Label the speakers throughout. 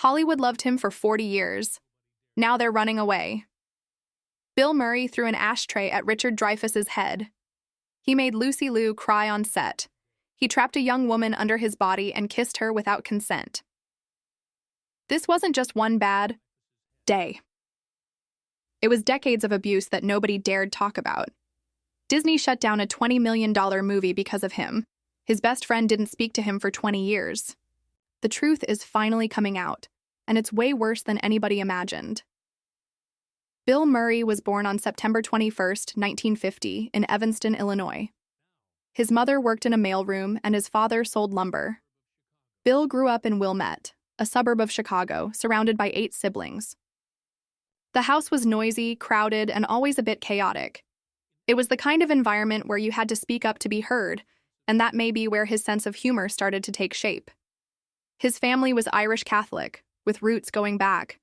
Speaker 1: Hollywood loved him for 40 years. Now they're running away. Bill Murray threw an ashtray at Richard Dreyfuss's head. He made Lucy Liu cry on set. He trapped a young woman under his body and kissed her without consent. This wasn't just one bad day. It was decades of abuse that nobody dared talk about. Disney shut down a $20 million movie because of him. His best friend didn't speak to him for 20 years. The truth is finally coming out, and it's way worse than anybody imagined. Bill Murray was born on September 21, 1950, in Evanston, Illinois. His mother worked in a mailroom and his father sold lumber. Bill grew up in Wilmette, a suburb of Chicago, surrounded by 8 siblings. The house was noisy, crowded, and always a bit chaotic. It was the kind of environment where you had to speak up to be heard, and that may be where his sense of humor started to take shape. His family was Irish Catholic, with roots going back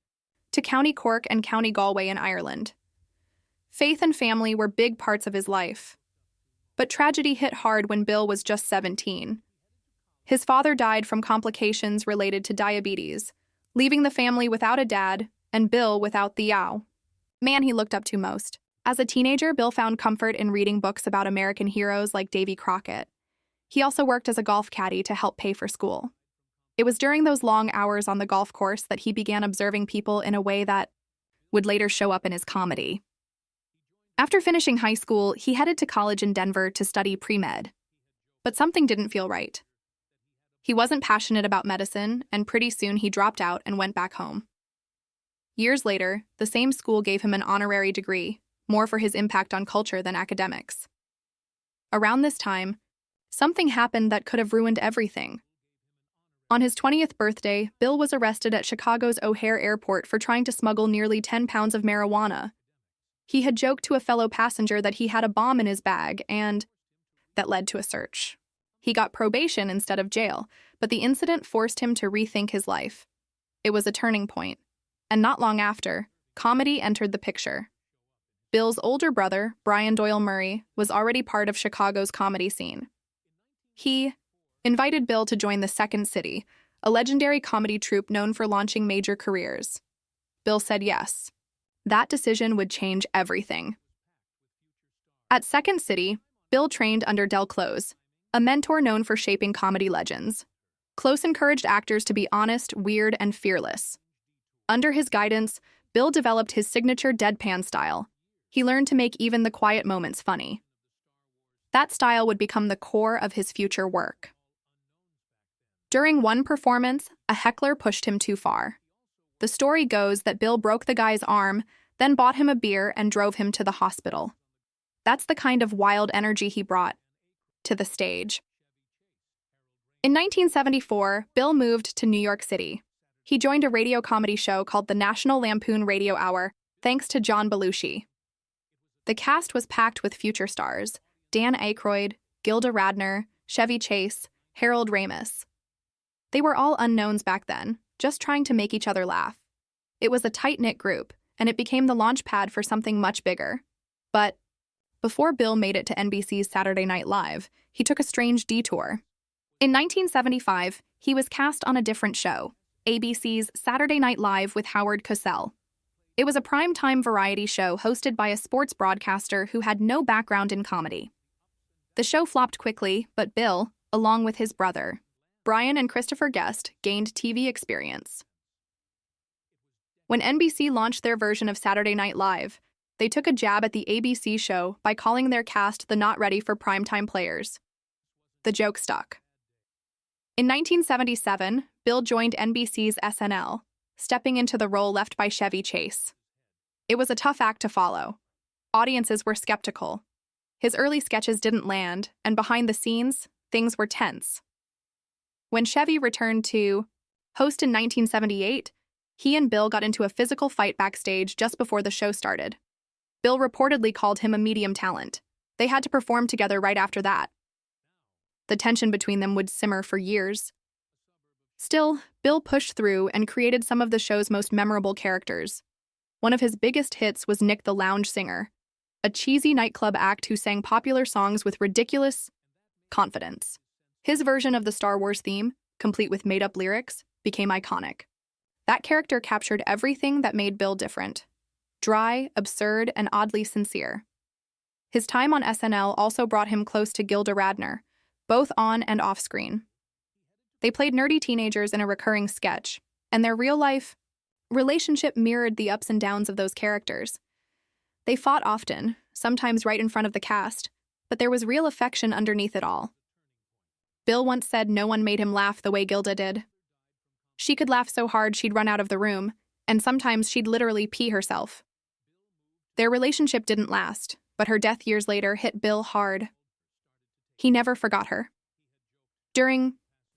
Speaker 1: to County Cork and County Galway in Ireland. Faith and family were big parts of his life. But tragedy hit hard when Bill was just 17. His father died from complications related to diabetes, leaving the family without a dad and Bill without the man he looked up to most. As a teenager, Bill found comfort in reading books about American heroes like Davy Crockett. He also worked as a golf caddy to help pay for school. It was during those long hours on the golf course that he began observing people in a way that would later show up in his comedy. After finishing high school, he headed to college in Denver to study pre-med. But something didn't feel right. He wasn't passionate about medicine, and pretty soon he dropped out and went back home. Years later, the same school gave him an honorary degree, more for his impact on culture than academics. Around this time, something happened that could have ruined everything. On his 20th birthday, Bill was arrested at Chicago's O'Hare Airport for trying to smuggle nearly 10 pounds of marijuana. He had joked to a fellow passenger that he had a bomb in his bag, and that led to a search. He got probation instead of jail, but the incident forced him to rethink his life. It was a turning point, and not long after, comedy entered the picture. Bill's older brother, Brian Doyle Murray, was already part of Chicago's comedy scene. He invited Bill to join the Second City, a legendary comedy troupe known for launching major careers. Bill said yes. That decision would change everything. At Second City, Bill trained under Del Close, a mentor known for shaping comedy legends. Close encouraged actors to be honest, weird, and fearless. Under his guidance, Bill developed his signature deadpan style. He learned to make even the quiet moments funny. That style would become the core of his future work. During one performance, a heckler pushed him too far. The story goes that Bill broke the guy's arm, then bought him a beer and drove him to the hospital. That's the kind of wild energy he brought to the stage. In 1974, Bill moved to New York City. He joined a radio comedy show called the National Lampoon Radio Hour, thanks to John Belushi. The cast was packed with future stars: Dan Aykroyd, Gilda Radner, Chevy Chase, Harold Ramis. They were all unknowns back then, just trying to make each other laugh. It was a tight-knit group, and it became the launch pad for something much bigger. But before Bill made it to NBC's Saturday Night Live, he took a strange detour. In 1975, he was cast on a different show, ABC's Saturday Night Live with Howard Cosell. It was a prime-time variety show hosted by a sports broadcaster who had no background in comedy. The show flopped quickly, but Bill, along with his brother, Brian and Christopher Guest, gained TV experience. When NBC launched their version of Saturday Night Live, they took a jab at the ABC show by calling their cast the not ready for primetime players. The joke stuck. In 1977, Bill joined NBC's SNL, stepping into the role left by Chevy Chase. It was a tough act to follow. Audiences were skeptical. His early sketches didn't land, and behind the scenes, things were tense. When Chevy returned to host in 1978, he and Bill got into a physical fight backstage just before the show started. Bill reportedly called him a medium talent. They had to perform together right after that. The tension between them would simmer for years. Still, Bill pushed through and created some of the show's most memorable characters. One of his biggest hits was Nick the Lounge Singer, a cheesy nightclub act who sang popular songs with ridiculous confidence. His version of the Star Wars theme, complete with made-up lyrics, became iconic. That character captured everything that made Bill different: dry, absurd, and oddly sincere. His time on SNL also brought him close to Gilda Radner, both on and off screen. They played nerdy teenagers in a recurring sketch, and their real-life relationship mirrored the ups and downs of those characters. They fought often, sometimes right in front of the cast, but there was real affection underneath it all. Bill once said no one made him laugh the way Gilda did. She could laugh so hard she'd run out of the room, and sometimes she'd literally pee herself. Their relationship didn't last, but her death years later hit Bill hard. He never forgot her. During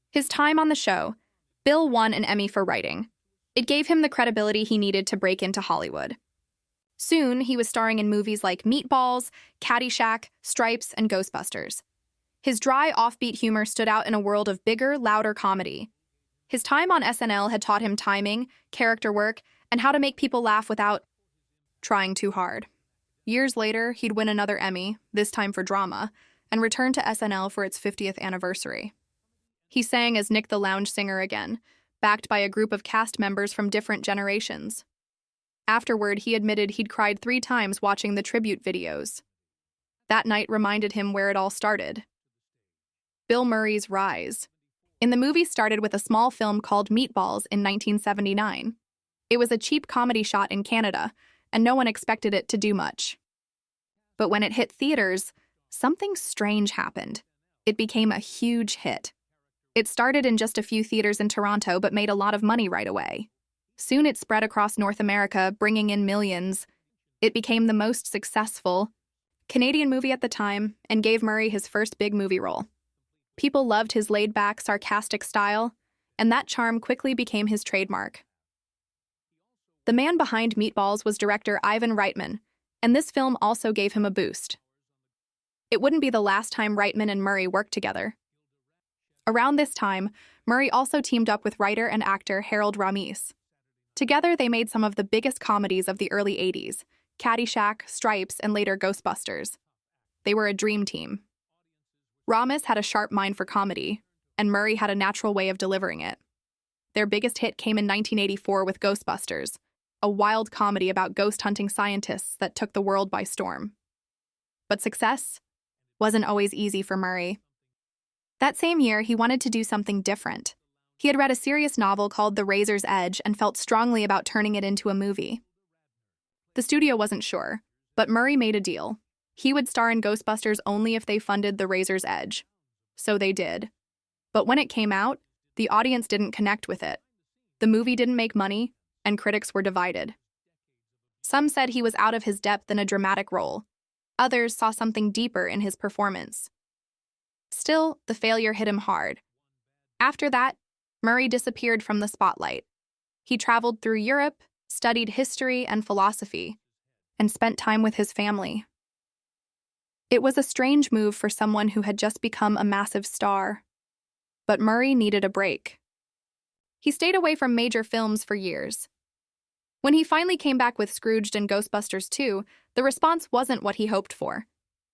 Speaker 1: his time on the show, Bill won an Emmy for writing. It gave him the credibility he needed to break into Hollywood. Soon, he was starring in movies like Meatballs, Caddyshack, Stripes, and Ghostbusters. His dry, offbeat humor stood out in a world of bigger, louder comedy. His time on SNL had taught him timing, character work, and how to make people laugh without trying too hard. Years later, he'd win another Emmy, this time for drama, and return to SNL for its 50th anniversary. He sang as Nick the Lounge Singer again, backed by a group of cast members from different generations. Afterward, he admitted he'd cried 3 times watching the tribute videos. That night reminded him where it all started. Bill Murray's rise. The movie started with a small film called Meatballs in 1979. It was a cheap comedy shot in Canada, and no one expected it to do much. But when it hit theaters, something strange happened. It became a huge hit. It started in just a few theaters in Toronto but made a lot of money right away. Soon it spread across North America, bringing in millions. It became the most successful Canadian movie at the time and gave Murray his first big movie role. People loved his laid-back, sarcastic style, and that charm quickly became his trademark. The man behind Meatballs was director Ivan Reitman, and this film also gave him a boost. It wouldn't be the last time Reitman and Murray worked together. Around this time, Murray also teamed up with writer and actor Harold Ramis. Together, they made some of the biggest comedies of the early 80s, Caddyshack, Stripes, and later Ghostbusters. They were a dream team. Ramis had a sharp mind for comedy, and Murray had a natural way of delivering it. Their biggest hit came in 1984 with Ghostbusters, a wild comedy about ghost-hunting scientists that took the world by storm. But success wasn't always easy for Murray. That same year, he wanted to do something different. He had read a serious novel called The Razor's Edge and felt strongly about turning it into a movie. The studio wasn't sure, but Murray made a deal. He would star in Ghostbusters only if they funded The Razor's Edge. So they did. But when it came out, the audience didn't connect with it. The movie didn't make money, and critics were divided. Some said he was out of his depth in a dramatic role. Others saw something deeper in his performance. Still, the failure hit him hard. After that, Murray disappeared from the spotlight. He traveled through Europe, studied history and philosophy, and spent time with his family. It was a strange move for someone who had just become a massive star. But Murray needed a break. He stayed away from major films for years. When he finally came back with Scrooged and Ghostbusters 2, the response wasn't what he hoped for.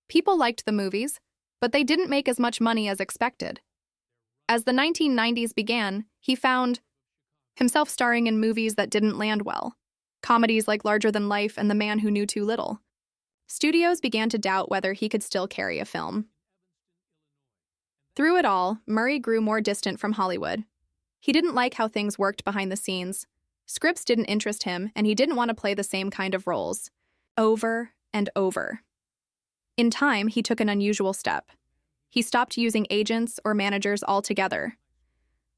Speaker 1: People liked the movies, but they didn't make as much money as expected. As the 1990s began, he found himself starring in movies that didn't land well, comedies like Larger Than Life and The Man Who Knew Too Little. Studios began to doubt whether he could still carry a film. Through it all, Murray grew more distant from Hollywood. He didn't like how things worked behind the scenes. Scripts didn't interest him, and he didn't want to play the same kind of roles, over and over. In time, he took an unusual step. He stopped using agents or managers altogether.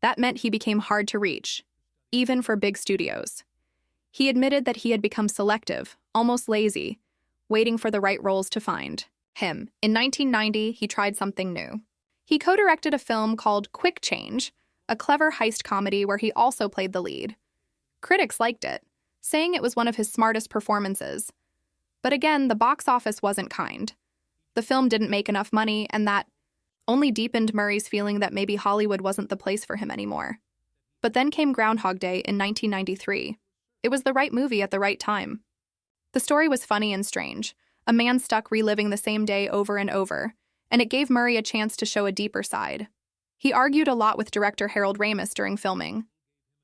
Speaker 1: That meant he became hard to reach, even for big studios. He admitted that he had become selective, almost lazy, waiting for the right roles to find him. In 1990, he tried something new. He co-directed a film called Quick Change, a clever heist comedy where he also played the lead. Critics liked it, saying it was one of his smartest performances. But again, the box office wasn't kind. The film didn't make enough money, and that only deepened Murray's feeling that maybe Hollywood wasn't the place for him anymore. But then came Groundhog Day in 1993. It was the right movie at the right time. The story was funny and strange, a man stuck reliving the same day over and over, and it gave Murray a chance to show a deeper side. He argued a lot with director Harold Ramis during filming.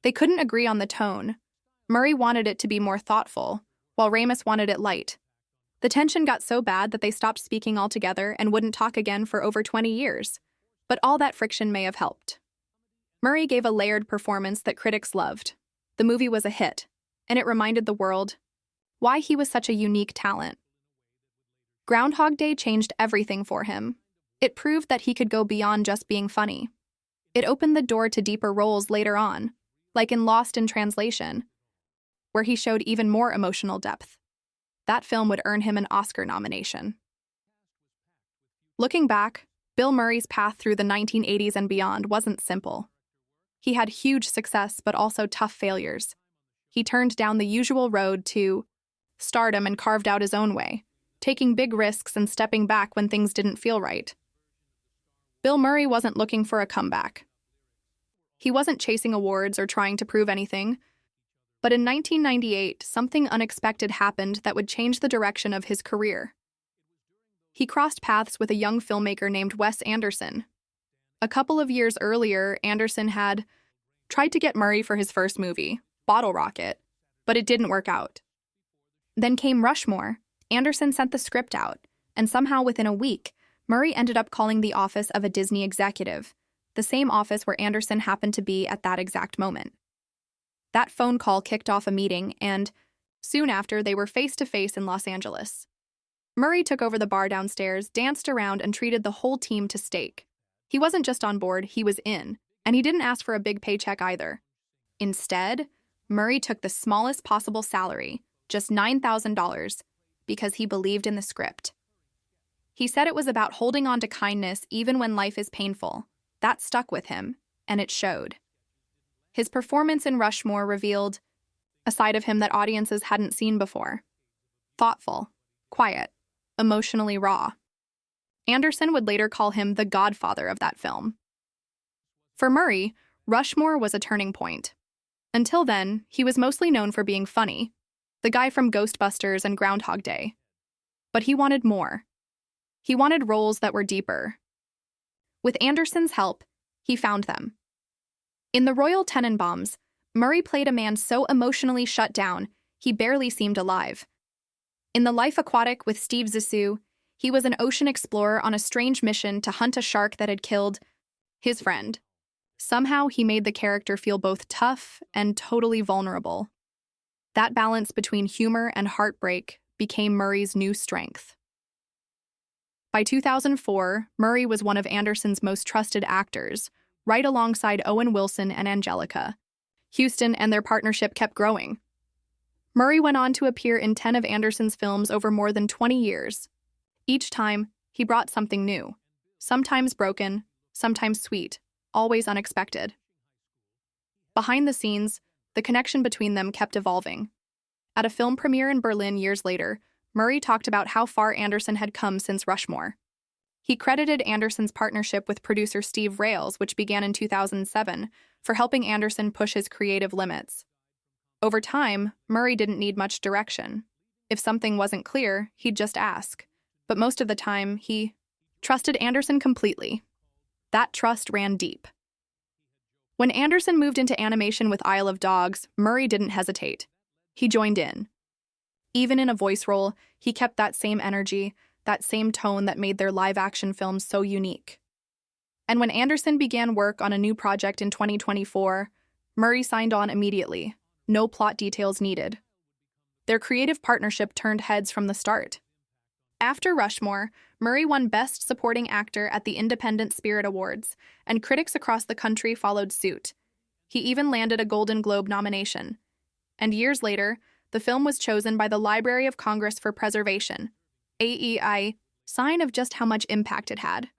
Speaker 1: They couldn't agree on the tone. Murray wanted it to be more thoughtful, while Ramis wanted it light. The tension got so bad that they stopped speaking altogether and wouldn't talk again for over 20 years. But all that friction may have helped. Murray gave a layered performance that critics loved. The movie was a hit, and it reminded the world why he was such a unique talent. Groundhog Day changed everything for him. It proved that he could go beyond just being funny. It opened the door to deeper roles later on, like in Lost in Translation, where he showed even more emotional depth. That film would earn him an Oscar nomination. Looking back, Bill Murray's path through the 1980s and beyond wasn't simple. He had huge success but also tough failures. He turned down the usual road to stardom and carved out his own way, taking big risks and stepping back when things didn't feel right. Bill Murray wasn't looking for a comeback. He wasn't chasing awards or trying to prove anything. But in 1998, something unexpected happened that would change the direction of his career. He crossed paths with a young filmmaker named Wes Anderson. A couple of years earlier, Anderson had tried to get Murray for his first movie, Bottle Rocket, but it didn't work out. Then came Rushmore. Anderson sent the script out, and somehow within a week, Murray ended up calling the office of a Disney executive, the same office where Anderson happened to be at that exact moment. That phone call kicked off a meeting, and soon after, they were face-to-face in Los Angeles. Murray took over the bar downstairs, danced around, and treated the whole team to steak. He wasn't just on board, he was in, and he didn't ask for a big paycheck either. Instead, Murray took the smallest possible salary, just $9,000, because he believed in the script. He said it was about holding on to kindness even when life is painful. That stuck with him, and it showed. His performance in Rushmore revealed a side of him that audiences hadn't seen before. Thoughtful, quiet, emotionally raw. Anderson would later call him the godfather of that film. For Murray, Rushmore was a turning point. Until then, he was mostly known for being funny, the guy from Ghostbusters and Groundhog Day. But he wanted more. He wanted roles that were deeper. With Anderson's help, he found them. In The Royal Tenenbaums, Murray played a man so emotionally shut down, he barely seemed alive. In The Life Aquatic with Steve Zissou, he was an ocean explorer on a strange mission to hunt a shark that had killed his friend. Somehow, he made the character feel both tough and totally vulnerable. That balance between humor and heartbreak became Murray's new strength. By 2004, Murray was one of Anderson's most trusted actors, right alongside Owen Wilson and Angelica Houston, and their partnership kept growing. Murray went on to appear in 10 of Anderson's films over more than 20 years. Each time, he brought something new. Sometimes broken, sometimes sweet, always unexpected. Behind the scenes, the connection between them kept evolving. At a film premiere in Berlin years later, Murray talked about how far Anderson had come since Rushmore. He credited Anderson's partnership with producer Steve Rails, which began in 2007, for helping Anderson push his creative limits. Over time, Murray didn't need much direction. If something wasn't clear, he'd just ask. But most of the time, he trusted Anderson completely. That trust ran deep. When Anderson moved into animation with Isle of Dogs, Murray didn't hesitate. He joined in. Even in a voice role, he kept that same energy, that same tone that made their live-action films so unique. And when Anderson began work on a new project in 2024, Murray signed on immediately. No plot details needed. Their creative partnership turned heads from the start. After Rushmore, Murray won Best Supporting Actor at the Independent Spirit Awards, and critics across the country followed suit. He even landed a Golden Globe nomination. And years later, the film was chosen by the Library of Congress for Preservation, AEI, sign of just how much impact it had.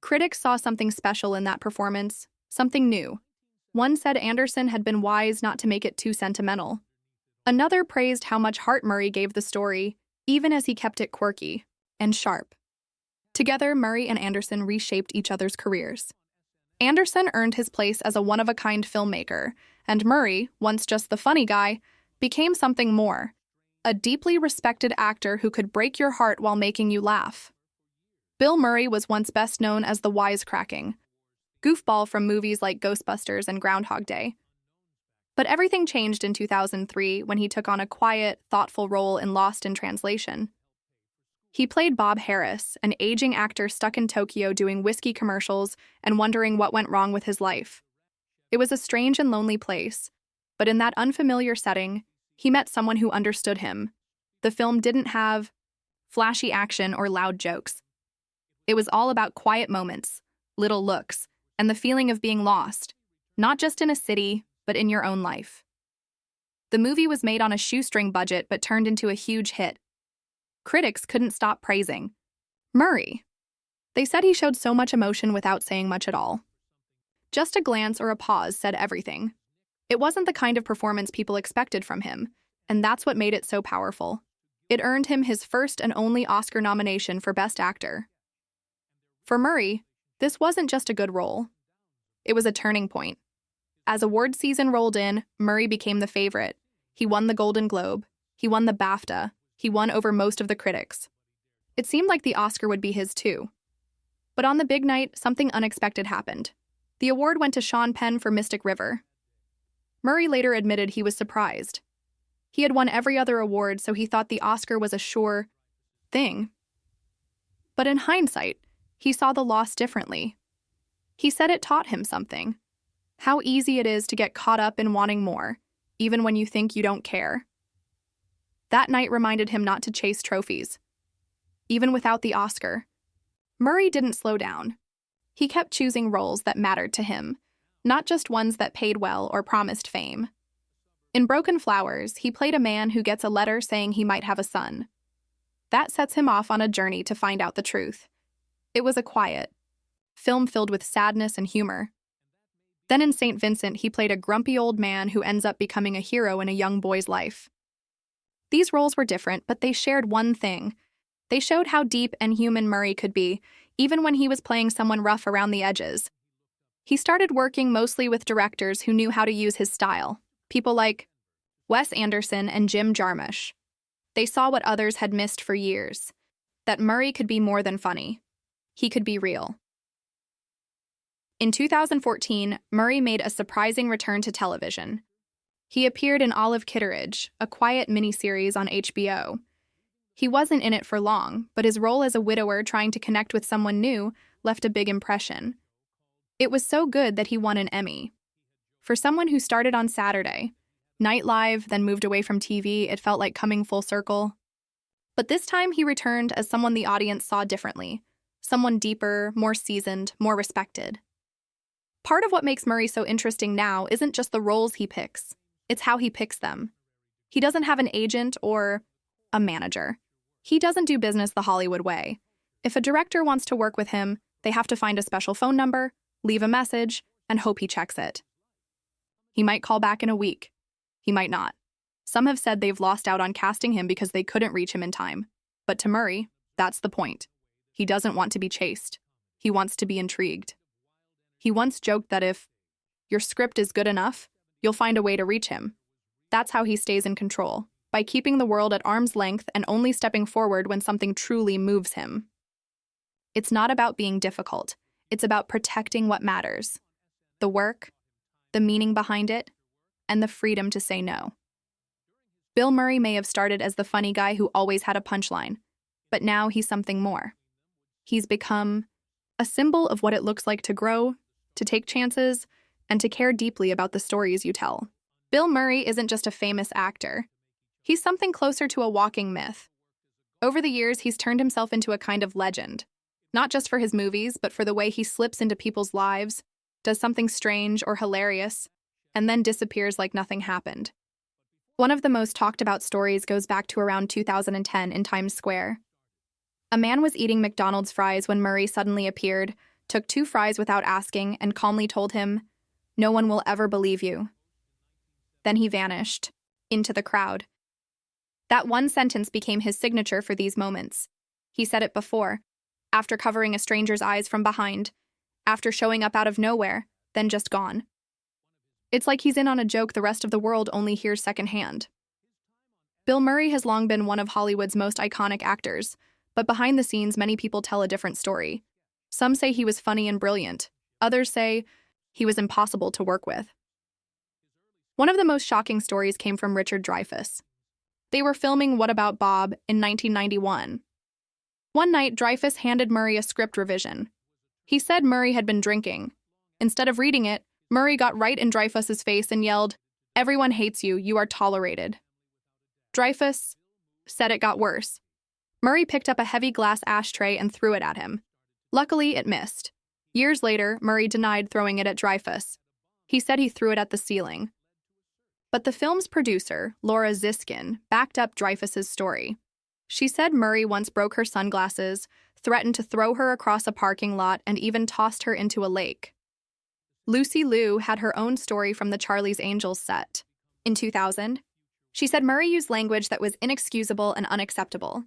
Speaker 1: Critics saw something special in that performance, something new. One said Anderson had been wise not to make it too sentimental. Another praised how much heart Murray gave the story, even as he kept it quirky and sharp. Together, Murray and Anderson reshaped each other's careers. Anderson earned his place as a one-of-a-kind filmmaker, and Murray, once just the funny guy, became something more. A deeply respected actor who could break your heart while making you laugh. Bill Murray was once best known as the wisecracking goofball from movies like Ghostbusters and Groundhog Day. But everything changed in 2003 when he took on a quiet, thoughtful role in Lost in Translation. He played Bob Harris, an aging actor stuck in Tokyo doing whiskey commercials and wondering what went wrong with his life. It was a strange and lonely place, but in that unfamiliar setting, he met someone who understood him. The film didn't have flashy action or loud jokes. It was all about quiet moments, little looks, and the feeling of being lost, not just in a city, but in your own life. The movie was made on a shoestring budget but turned into a huge hit. Critics couldn't stop praising Murray. They said he showed so much emotion without saying much at all. Just a glance or a pause said everything. It wasn't the kind of performance people expected from him, and that's what made it so powerful. It earned him his first and only Oscar nomination for Best Actor. For Murray, this wasn't just a good role. It was a turning point. As award season rolled in, Murray became the favorite. He won the Golden Globe. He won the BAFTA. He won over most of the critics. It seemed like the Oscar would be his too. But on the big night, something unexpected happened. The award went to Sean Penn for Mystic River. Murray later admitted he was surprised. He had won every other award, so he thought the Oscar was a sure thing. But in hindsight, he saw the loss differently. He said it taught him something. How easy it is to get caught up in wanting more, even when you think you don't care. That night reminded him not to chase trophies. Even without the Oscar, Murray didn't slow down. He kept choosing roles that mattered to him, not just ones that paid well or promised fame. In Broken Flowers, he played a man who gets a letter saying he might have a son. That sets him off on a journey to find out the truth. It was a quiet film filled with sadness and humor. Then in St. Vincent, he played a grumpy old man who ends up becoming a hero in a young boy's life. These roles were different, but they shared one thing. They showed how deep and human Murray could be, even when he was playing someone rough around the edges. He started working mostly with directors who knew how to use his style, people like Wes Anderson and Jim Jarmusch. They saw what others had missed for years, that Murray could be more than funny. He could be real. In 2014, Murray made a surprising return to television. He appeared in Olive Kitteridge, a quiet miniseries on HBO. He wasn't in it for long, but his role as a widower trying to connect with someone new left a big impression. It was so good that he won an Emmy. For someone who started on Saturday Night Live, then moved away from TV, it felt like coming full circle. But this time he returned as someone the audience saw differently, someone deeper, more seasoned, more respected. Part of what makes Murray so interesting now isn't just the roles he picks, it's how he picks them. He doesn't have an agent or a manager. He doesn't do business the Hollywood way. If a director wants to work with him, they have to find a special phone number, leave a message, and hope he checks it. He might call back in a week. He might not. Some have said they've lost out on casting him because they couldn't reach him in time. But to Murray, that's the point. He doesn't want to be chased. He wants to be intrigued. He once joked that if your script is good enough, you'll find a way to reach him. That's how he stays in control, by keeping the world at arm's length and only stepping forward when something truly moves him. It's not about being difficult. It's about protecting what matters. The work, the meaning behind it, and the freedom to say no. Bill Murray may have started as the funny guy who always had a punchline, but now he's something more. He's become a symbol of what it looks like to grow, to take chances, and to care deeply about the stories you tell. Bill Murray isn't just a famous actor. He's something closer to a walking myth. Over the years, he's turned himself into a kind of legend, not just for his movies, but for the way he slips into people's lives, does something strange or hilarious, and then disappears like nothing happened. One of the most talked about stories goes back to around 2010 in Times Square. A man was eating McDonald's fries when Murray suddenly appeared, took 2 fries without asking, and calmly told him, "No one will ever believe you." Then he vanished into the crowd. That one sentence became his signature for these moments. He said it before, after covering a stranger's eyes from behind, after showing up out of nowhere, then just gone. It's like he's in on a joke the rest of the world only hears secondhand. Bill Murray has long been one of Hollywood's most iconic actors, but behind the scenes, many people tell a different story. Some say he was funny and brilliant. Others say he was impossible to work with. One of the most shocking stories came from Richard Dreyfuss. They were filming What About Bob in 1991. One night, Dreyfuss handed Murray a script revision. He said Murray had been drinking. Instead of reading it, Murray got right in Dreyfuss's face and yelled, "Everyone hates you, you are tolerated." Dreyfuss said it got worse. Murray picked up a heavy glass ashtray and threw it at him. Luckily, it missed. Years later, Murray denied throwing it at Dreyfuss. He said he threw it at the ceiling. But the film's producer, Laura Ziskin, backed up Dreyfuss's story. She said Murray once broke her sunglasses, threatened to throw her across a parking lot, and even tossed her into a lake. Lucy Liu had her own story from the Charlie's Angels set. In 2000, she said Murray used language that was inexcusable and unacceptable.